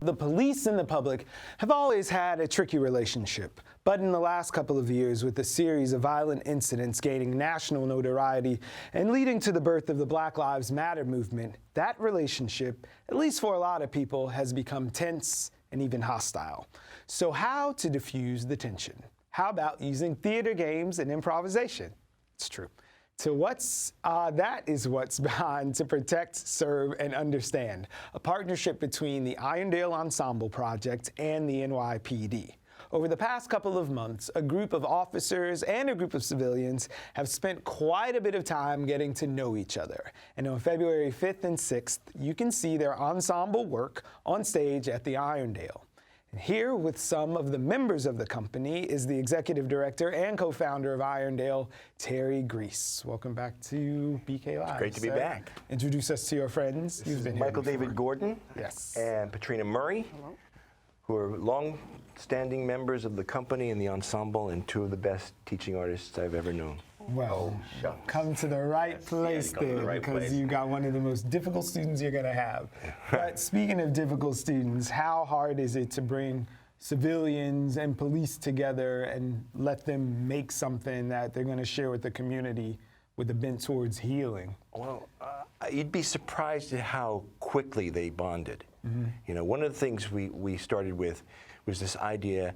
The police and the public have always had a tricky relationship, but in the last couple of years, with a series of violent incidents gaining national notoriety and leading to the birth of the Black Lives Matter movement, that relationship, at least for a lot of people, has become tense and even hostile. So how to diffuse the tension? How about using theater games and improvisation? It's true. So that is what's behind To Protect, Serve, and Understand, a partnership between the Irondale Ensemble Project and the NYPD. Over the past couple of months, a group of officers and a group of civilians have spent quite a bit of time getting to know each other. And on February 5th and 6th, you can see their ensemble work on stage at the Irondale. And here with some of the members of the company is the executive director and co-founder of Irondale, Terry Greiss. Welcome back to BK Live. It's great to be back. Introduce us to your friends. This is Michael David Gordon, yes, and Patrena Murray, hello, who are long-standing members of the company and the ensemble, and two of the best teaching artists I've ever known. Well, come to the right place there, because you got one of the most difficult students you're going to have. But speaking of difficult students, how hard is it to bring civilians and police together and let them make something that they're going to share with the community with a bent towards healing? Well, you'd be surprised at how quickly they bonded. Mm-hmm. You know, one of the things we started with was this idea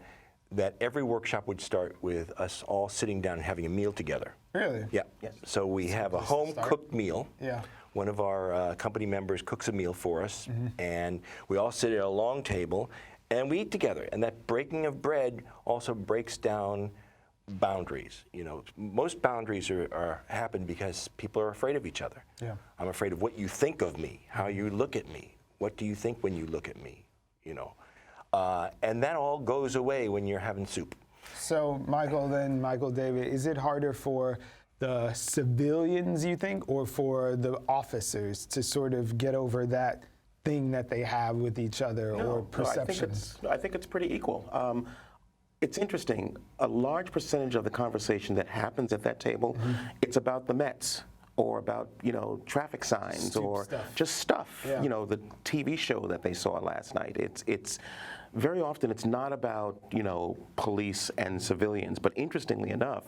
that every workshop would start with us all sitting down and having a meal together. Really? Yeah. Yes. So we have a home-cooked meal. Yeah. One of our company members cooks a meal for us, mm-hmm, and we all sit at a long table, and we eat together. And that breaking of bread also breaks down boundaries. You know, most boundaries happen because people are afraid of each other. Yeah. I'm afraid of what you think of me, how you look at me. What do you think when you look at me? You know. And that all goes away when you're having soup. So, Michael David, is it harder for the civilians, you think, or for the officers to sort of get over that thing that they have with each other, or perceptions? I think it's pretty equal. It's interesting. A large percentage of the conversation that happens at that table, mm-hmm, it's about the Mets, or about, you know, traffic signs, or just stuff. Yeah. You know, the TV show that they saw last night. It's very often it's not about, you know, police and civilians, but interestingly enough,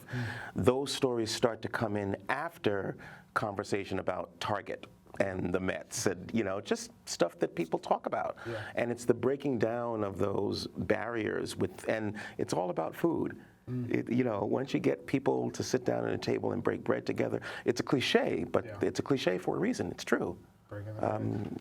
those stories start to come in after conversation about Target and the Mets, and, you know, just stuff that people talk about. Yeah. And it's the breaking down of those barriers and it's all about food. You know, once you get people to sit down at a table and break bread together, it's a cliche, but it's a cliche for a reason. It's true.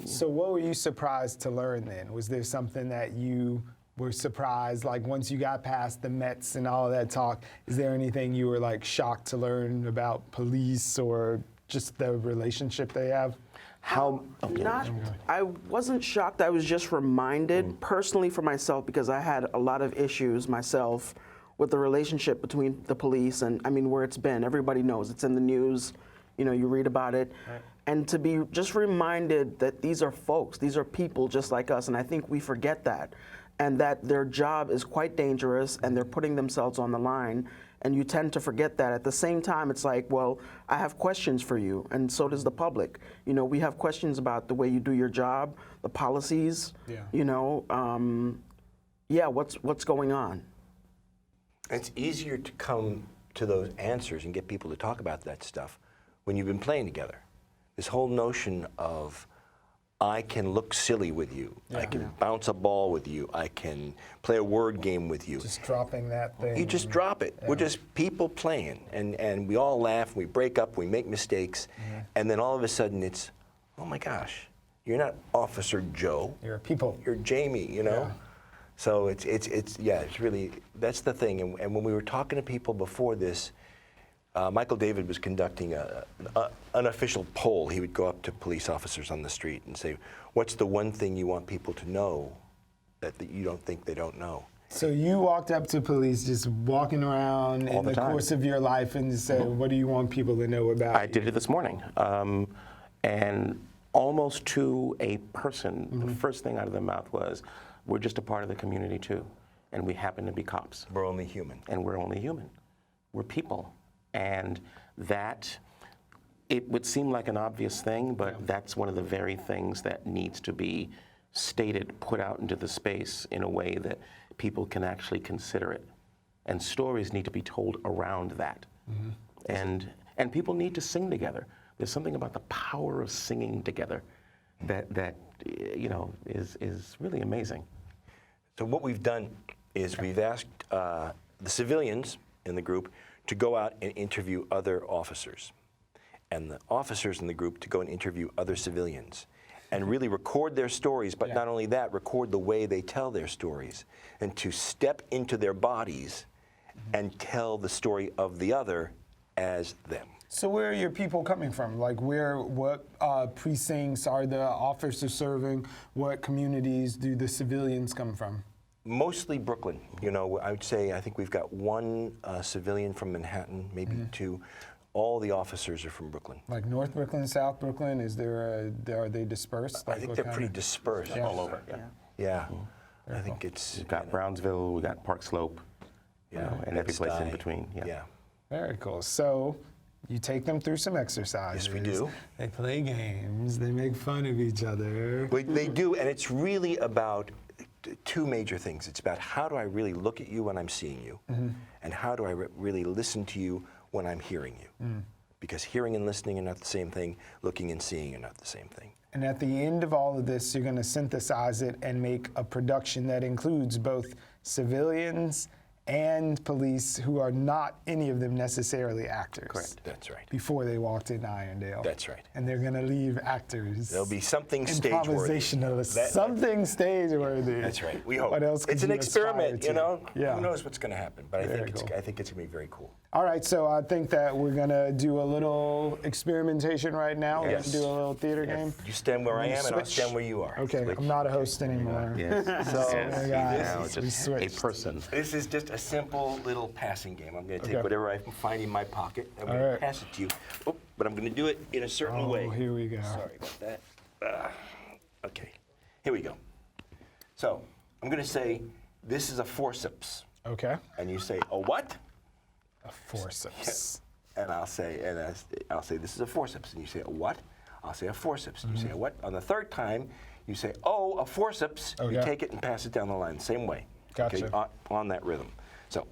So what were you surprised to learn then? Was there something that you were surprised, like once you got past the Mets and all of that talk, is there anything you were like shocked to learn about police or just the relationship they have? I wasn't shocked. I was just reminded personally for myself, because I had a lot of issues myself with the relationship between the police and, I mean, where it's been. Everybody knows. It's in the news. You know, you read about it. Right. And to be just reminded that these are folks, these are people just like us, and I think we forget that. And that their job is quite dangerous, and they're putting themselves on the line, and you tend to forget that. At the same time, it's like, well, I have questions for you, and so does the public. You know, we have questions about the way you do your job, the policies, you know, what's going on? It's easier to come to those answers and get people to talk about that stuff when you've been playing together. This whole notion of, I can look silly with you, I can bounce a ball with you, I can play a word game with you. Just dropping that thing. You just drop it. We're just people playing, and we all laugh, we break up, we make mistakes, and then all of a sudden it's, oh my gosh, you're not Officer Joe. You're people. You're Jamie, you know? Yeah. So it's really, that's the thing. And when we were talking to people before this, Michael David was conducting an unofficial poll. He would go up to police officers on the street and say, what's the one thing you want people to know that you don't think they don't know? So you walked up to police just walking around in the course of your life and said, what do you want people to know about you? I did it this morning. And almost to a person, the first thing out of their mouth was, we're just a part of the community too, and we happen to be cops. We're only human. And we're only human. We're people. And that it would seem like an obvious thing, but that's one of the very things that needs to be stated, put out into the space in a way that people can actually consider it. And stories need to be told around that. And people need to sing together. There's something about the power of singing together that you know, is really amazing. So what we've done is we've asked the civilians in the group to go out and interview other officers, and the officers in the group to go and interview other civilians, and really record their stories, but not only that, record the way they tell their stories, and to step into their bodies and tell the story of the other as them. So where are your people coming from? Like what precincts are the officers serving? What communities do the civilians come from? Mostly Brooklyn. You know, I would say I think we've got one civilian from Manhattan, maybe two. All the officers are from Brooklyn. Like North Brooklyn, South Brooklyn? Are they dispersed? I think they're pretty dispersed. All over. Yeah. I think it's. We've got Brownsville, we got Park Slope, you know, and every place in between. Yeah. Very cool. So you take them through some exercises. Yes, we do. They play games. They make fun of each other. They do, and it's really about two major things. It's about how do I really look at you when I'm seeing you, and how do I really listen to you when I'm hearing you. Because hearing and listening are not the same thing, looking and seeing are not the same thing. And at the end of all of this, you're going to synthesize it and make a production that includes both civilians and police who are not any of them necessarily actors. Correct. That's right. Before they walked into Irondale. That's right. And they're going to leave actors. There'll be something stage-worthy. Improvisationalists. Something stage-worthy. That's right. We hope. What else could it's an you experiment, aspire you know? to? Yeah. Who knows what's going to happen? But I think cool. I think it's going to be very cool. All right, so I think that we're going to do a little experimentation right now. We're going to do a little theater game. You stand where I am, and I'll switch. stand where you are. Okay, I'm not a host anymore. Yes. So Now we just switched. a person. this is just a simple little passing game. I'm going to take Okay. whatever I can find in my pocket. I'm All going right. to pass it to you. Oh, but I'm going to do it in a certain way. Oh, here we go. Sorry about that. Okay, here we go. So I'm going to say, this is a forceps. Okay. And you say, a what? A forceps. And I'll say, this is a forceps. And you say, a what? I'll say a forceps. And you say, a what? On the third time, you say, oh, a forceps. You Okay. take it and pass it down the line, same way. Gotcha. Okay, on that rhythm. So,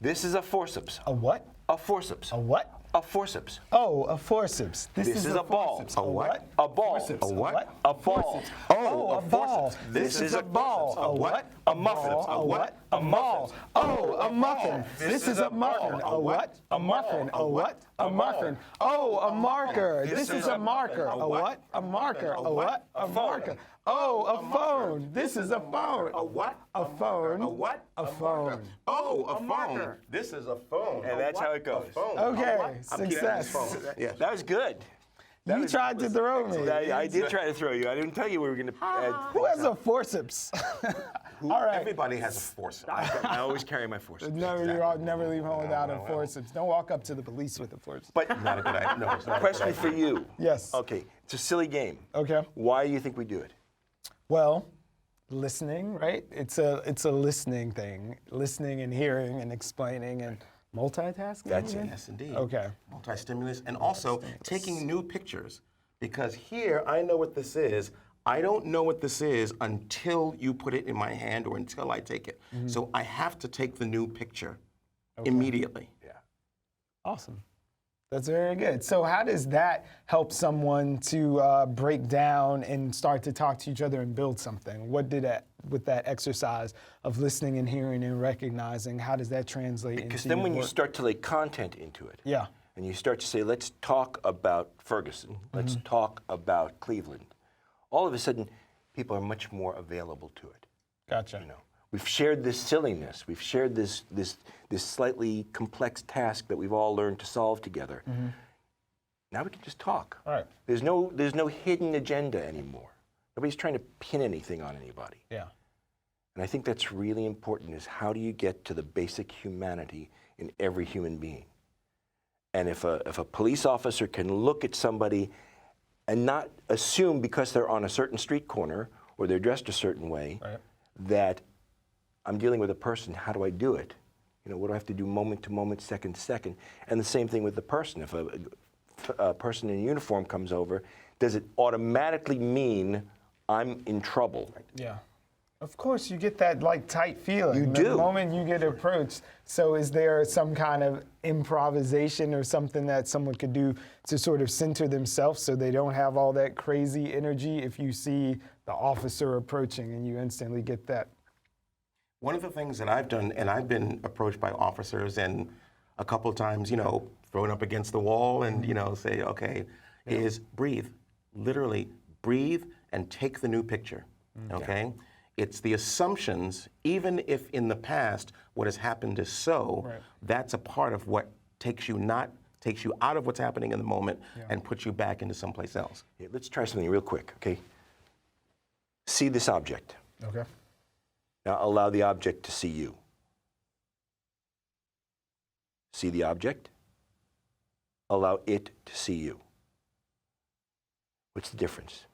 this is a forceps. A what? A forceps. A what? A forceps. Oh, a forceps. This is a ball. forceps. A what? A ball. Forceps. A what? A ball. Oh, a ball. This is a ball. forceps. A what? A muffin. A what? A ball. Oh, a muffin. This is a muffin. A what? A muffin. A what? A muffin. Oh, a marker. This is a marker. A what? A marker. A what? A marker. Oh, a phone. This is a phone. A what? A phone. A what? A phone. Oh, a phone. This is a phone. And that's how it goes. Okay, success. Yeah. That was good. You tried to throw me. I did try to throw you. I didn't tell you we were going to. Who has a forceps? All right. Everybody has a forceps. I always carry my forceps. Never leave home without a forceps. Don't walk up to the police with a forceps. But Not a good idea. No, it's not. question for you. Yes. Okay, it's a silly game. Okay. Why do you think we do it? Well, listening, right? It's a listening thing. Listening and hearing and explaining and multitasking. That's it. even? Yes, indeed. Okay. Multi-stimulus, and also taking new pictures. Because here, I know what this is. I don't know what this is until you put it in my hand or until I take it. So I have to take the new picture immediately. Yeah. Awesome. That's very good. So how does that help someone to break down and start to talk to each other and build something? What did that, with that exercise of listening and hearing and recognizing, how does that translate Because into then your when you work? start to lay content into it, Yeah. and you start to say, let's talk about Ferguson, let's talk about Cleveland, all of a sudden, people are much more available to it. Gotcha. You know, we've shared this silliness, we've shared this slightly complex task that we've all learned to solve together. Now we can just talk. All right. There's no hidden agenda anymore. Nobody's trying to pin anything on anybody. Yeah. And I think that's really important, is how do you get to the basic humanity in every human being? And if a police officer can look at somebody and not assume because they're on a certain street corner or they're dressed a certain way, Right. that I'm dealing with a person, how do I do it? You know, what do I have to do moment to moment, second to second? And the same thing with the person. If a person in uniform comes over, does it automatically mean I'm in trouble? Yeah. Of course, you get that like tight feeling. You the do. moment you get approached. So is there some kind of improvisation or something that someone could do to sort of center themselves so they don't have all that crazy energy if you see the officer approaching and you instantly get that? One of the things that I've done, and I've been approached by officers and a couple of times, thrown up against the wall and, say, okay, is breathe. Literally breathe and take the new picture, okay? It's the assumptions, even if in the past what has happened is so, Right. that's a part of what takes you out of what's happening in the moment and puts you back into someplace else. Yeah, let's try something real quick, okay? See this object. Okay. Now allow the object to see you. See the object. Allow it to see you. What's the difference?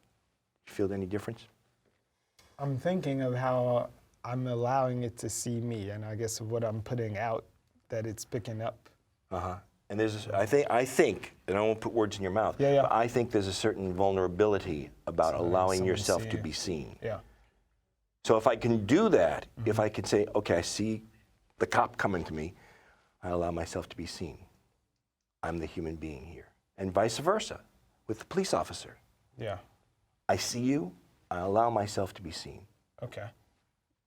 You feel any difference? I'm thinking of how I'm allowing it to see me, and I guess what I'm putting out that it's picking up. And there's, I think, and I won't put words in your mouth, Yeah. but I think there's a certain vulnerability about allowing someone yourself see to you. be seen. Yeah. So if I can do that, if I can say, okay, I see the cop coming to me, I allow myself to be seen. I'm the human being here. And vice versa with the police officer. Yeah. I see you, I allow myself to be seen. Okay.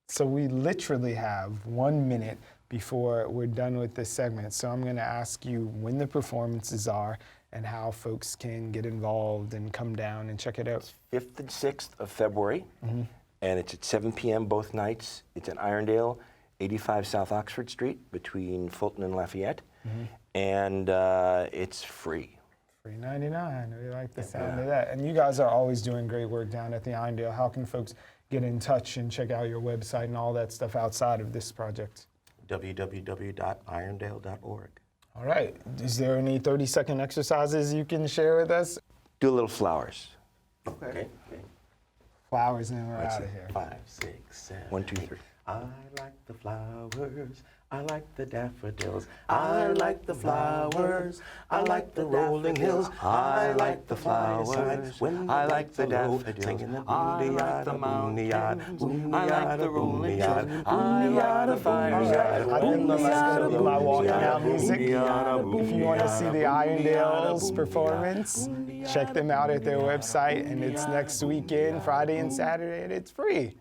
So we literally have 1 minute before we're done with this segment. So I'm going to ask you when the performances are and how folks can get involved and come down and check it out. 5th and 6th of February, and it's at 7 p.m. both nights. It's in Irondale, 85 South Oxford Street, between Fulton and Lafayette, and it's free. $3.99. We like the sound of that. And you guys are always doing great work down at the Irondale. How can folks get in touch and check out your website and all that stuff outside of this project? www.irondale.org. All right. Is there any 30-second exercises you can share with us? Do a little flowers. Okay. Flowers and we're out of here. 5, 6, 7. 1, 2, 3. I like the flowers. I like the daffodils. I like the flowers. I like the rolling hills. I like the flowers. When I like the low, daffodils. singing the I like booneyard, the booneyard, mountains. I like the rolling hills. booneyard, I like the fires. I think that's going to be my walking out music. If you want to see the Irondale's performance, check them out at their website. And it's next weekend, Friday and Saturday, and it's free.